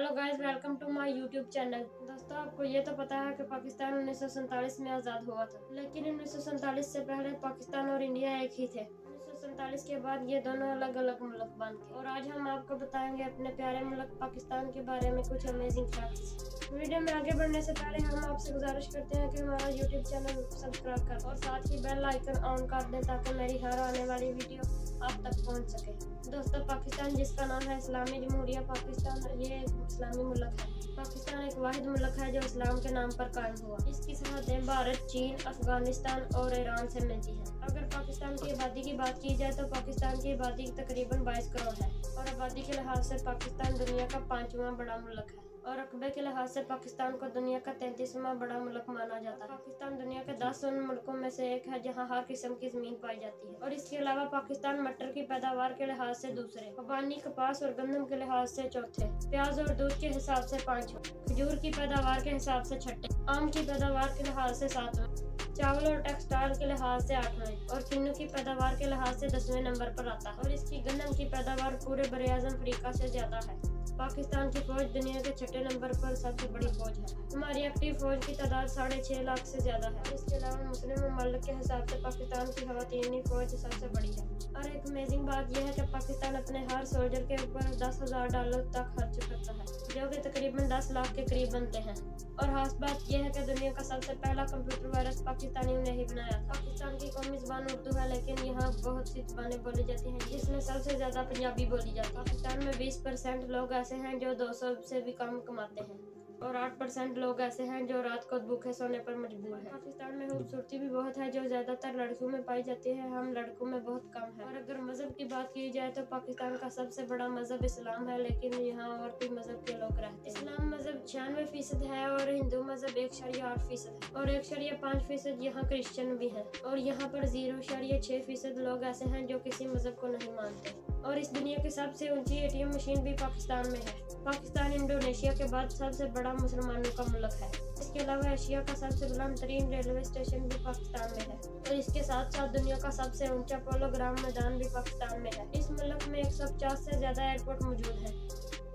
Hello guys, welcome to my YouTube channel. दोस्तों, आपको ये तो पता है कि पाकिस्तान 1947 में आज़ाद हुआ था, लेकिन 1947 से पहले पाकिस्तान और इंडिया एक ही थे। 1947 के बाद ये दोनों अलग अलग मुल्क बन गए और आज हम आपको बताएंगे अपने प्यारे मुल्क पाकिस्तान के बारे में कुछ अमेजिंग फैक्ट्स। वीडियो में आगे बढ़ने से पहले हम आपसे गुजारिश करते हैं कि हमारा यूट्यूब चैनल सब्सक्राइब कर और साथ ही बेल आइकन ऑन कर दें ताकि मेरी हर आने वाली वीडियो आप तक पहुंच सके। दोस्तों, पाकिस्तान जिसका नाम है इस्लामी जमहूरिया पाकिस्तान, ये एक इस्लामी मुल्क है। पाकिस्तान एक वाहिद मुल्क है जो इस्लाम के नाम पर कायम हुआ। इसकी सरहदें भारत, चीन, अफगानिस्तान और ईरान से मिलती हैं। अगर पाकिस्तान की आबादी की बात की जाए तो पाकिस्तान की आबादी तकरीबन 22 करोड़ है और आबादी के लिहाज से पाकिस्तान दुनिया का 5वां बड़ा मुल्क है और रकबे के लिहाज से पाकिस्तान को दुनिया का 33वां बड़ा मुल्क माना जाता है। पाकिस्तान दुनिया के 10 उन मुल्कों में से एक है जहां हर किस्म की जमीन पाई जाती है और इसके अलावा पाकिस्तान मटर की पैदावार के लिहाज से दूसरे, खुबानी, कपास और गंदम के लिहाज से चौथे, प्याज और दूध के हिसाब से 5वें, खजूर की पैदावार के हिसाब से 6ठे, आम की पैदावार के लिहाज से 7वें, चावल और टेक्सटाइल के लिहाज से 8वें और किन्नू की पैदावार के लिहाज से 10वें नंबर पर आता है और इसकी गन्नम की पैदावार पूरे बरे-आज़म अफ्रीका से ज्यादा है। पाकिस्तान की फौज दुनिया के 6ठे नंबर पर सबसे बड़ी फौज है। हमारी एक्टिव फौज की तादाद 6.5 लाख से ज्यादा है। इसके अलावा मुस्लिम ममलिक के हिसाब से पाकिस्तान की खवातीनी फौज सबसे बड़ी है। और एक अमेजिंग बात यह है कि पाकिस्तान अपने हर सोल्जर के ऊपर $10,000 तक खर्च करता है, जो कि तकरीबन 10 लाख के करीब बनते हैं। और खास बात यह है कि दुनिया का सबसे पहला कंप्यूटर वायरस पाकिस्तानियों ने ही बनाया था। पाकिस्तान की कौमी ज़बान उर्दू है, लेकिन यहाँ बहुत सी ज़बानें बोली जाती हैं, जिसमें सबसे ज्यादा पंजाबी बोली जाती है। पाकिस्तान में 20% लोग ऐसे हैं जो 200 से भी कम कमाते हैं और 8% लोग ऐसे हैं जो रात को भूखे सोने पर मजबूर हैं। पाकिस्तान में खूबसूरती भी बहुत है जो ज्यादातर लड़कियों में पाई जाती है, हम लड़कों में बहुत कम है। और अगर मजहब की बात की जाए तो पाकिस्तान का सबसे बड़ा मजहब इस्लाम है, लेकिन यहाँ और भी मजहब के लोग रहते हैं। इस्लाम मजहब 96% है और हिंदू मजहब 1.8% है और 1.5% यहाँ क्रिश्चियन भी है और यहाँ पर 0.6% लोग ऐसे हैं जो किसी मजहब को नहीं मानते। और इस दुनिया की सबसे ऊंची ATM मशीन भी पाकिस्तान में है। पाकिस्तान इंडोनेशिया के बाद सबसे बड़ा मुसलमानों का मुल्क है। इसके अलावा एशिया का सबसे बुलंद तरीन रेलवे स्टेशन भी पाकिस्तान में है और इसके साथ साथ दुनिया का सबसे ऊंचा पोलो ग्राउंड मैदान भी पाकिस्तान में है। इस मुल्क में 150 से ज्यादा एयरपोर्ट मौजूद है।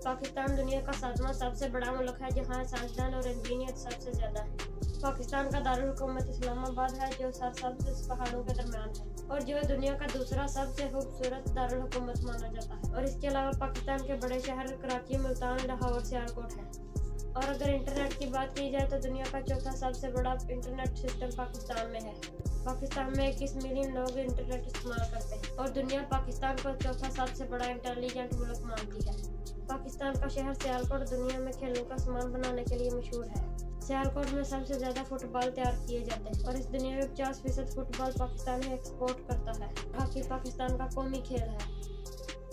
पाकिस्तान दुनिया का 7वां सबसे बड़ा मुल्क है जहाँ साइंसदान और इंजीनियर सबसे ज्यादा है। पाकिस्तान का दारुल हुकूमत इस्लामाबाद है जो सरसब्ज पहाड़ों के दरमियान है और जो दुनिया का दूसरा सबसे खूबसूरत दारुल हुकूमत माना जाता है। और इसके अलावा पाकिस्तान के बड़े शहर कराची, मुल्तान, लाहौर, सियालकोट है। और अगर इंटरनेट की बात की जाए तो दुनिया का चौथा सबसे बड़ा इंटरनेट सिस्टम पाकिस्तान में है। पाकिस्तान में 21 मिलियन लोग इंटरनेट इस्तेमाल करते हैं और दुनिया पाकिस्तान को चौथा सबसे बड़ा इंटेलिजेंट मुल्क मानती है। पाकिस्तान का शहर सियालकोट दुनिया में खेलों का सामान बनाने के लिए मशहूर है। सियालकोट में सबसे ज्यादा फुटबॉल तैयार किए जाते हैं और इस दुनिया में 50% फुटबॉल पाकिस्तान ही एक्सपोर्ट करता है। हॉकी पाकिस्तान का कौमी खेल है।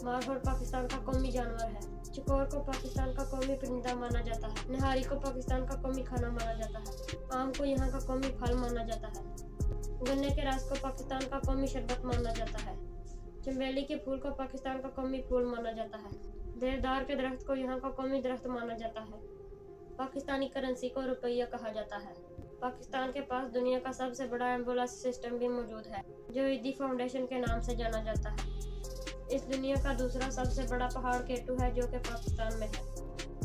मार्बल पाकिस्तान का कौमी जानवर है। चकोर को पाकिस्तान का कौमी परिंदा माना जाता है। निहारी को पाकिस्तान का कौमी खाना माना जाता है। आम को यहाँ का कौमी फल माना जाता है। गन्ने के रस को पाकिस्तान का कौमी शरबत माना जाता है। चमेली के फूल को पाकिस्तान का कौमी फूल माना जाता है। देवदार के दरख्त को यहाँ का कौमी दरख्त माना जाता है। पाकिस्तानी करेंसी को रुपया कहा जाता है। पाकिस्तान के पास दुनिया का सबसे बड़ा एम्बुलेंस सिस्टम भी मौजूद है जो ईदी फाउंडेशन के नाम से जाना जाता है। इस दुनिया का दूसरा सबसे बड़ा पहाड़ केटू है जो कि पाकिस्तान में है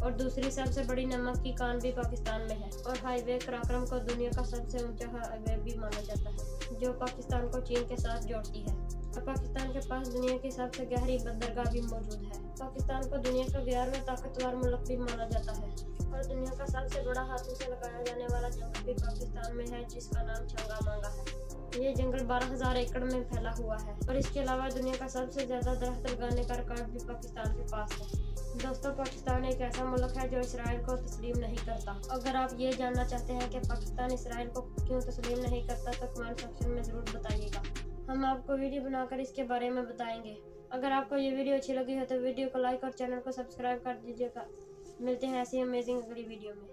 और दूसरी सबसे बड़ी नमक की कान भी पाकिस्तान में है। और हाईवे कराक्रम को दुनिया का सबसे ऊंचा हाईवे भी माना जाता है जो पाकिस्तान को चीन के साथ जोड़ती है। और पाकिस्तान के पास दुनिया की सबसे गहरी बंदरगाह भी मौजूद है। पाकिस्तान को दुनिया का 11वां ताकतवर मुल्क भी माना जाता है और दुनिया का सबसे बड़ा हाथों से लगाया जाने वाला जंगल भी पाकिस्तान में है जिसका नाम चंगा मांगा है। ये जंगल 12,000 एकड़ में फैला हुआ है और इसके अलावा दुनिया का सबसे ज्यादा दरख्त लगाने का रिकॉर्ड भी पाकिस्तान के पास है। दोस्तों, पाकिस्तान एक ऐसा मुल्क है जो इसराइल को तस्लीम नहीं करता। अगर आप ये जानना चाहते हैं कि पाकिस्तान इसराइल को क्यों तस्लीम नहीं करता तो कमेंट सेक्शन में जरूर बताइएगा, हम आपको वीडियो बनाकर इसके बारे में बताएंगे। अगर आपको ये वीडियो अच्छी लगी हो तो वीडियो को लाइक और चैनल को सब्सक्राइब कर दीजिएगा। मिलते हैं ऐसी अमेजिंग अगली वीडियो में।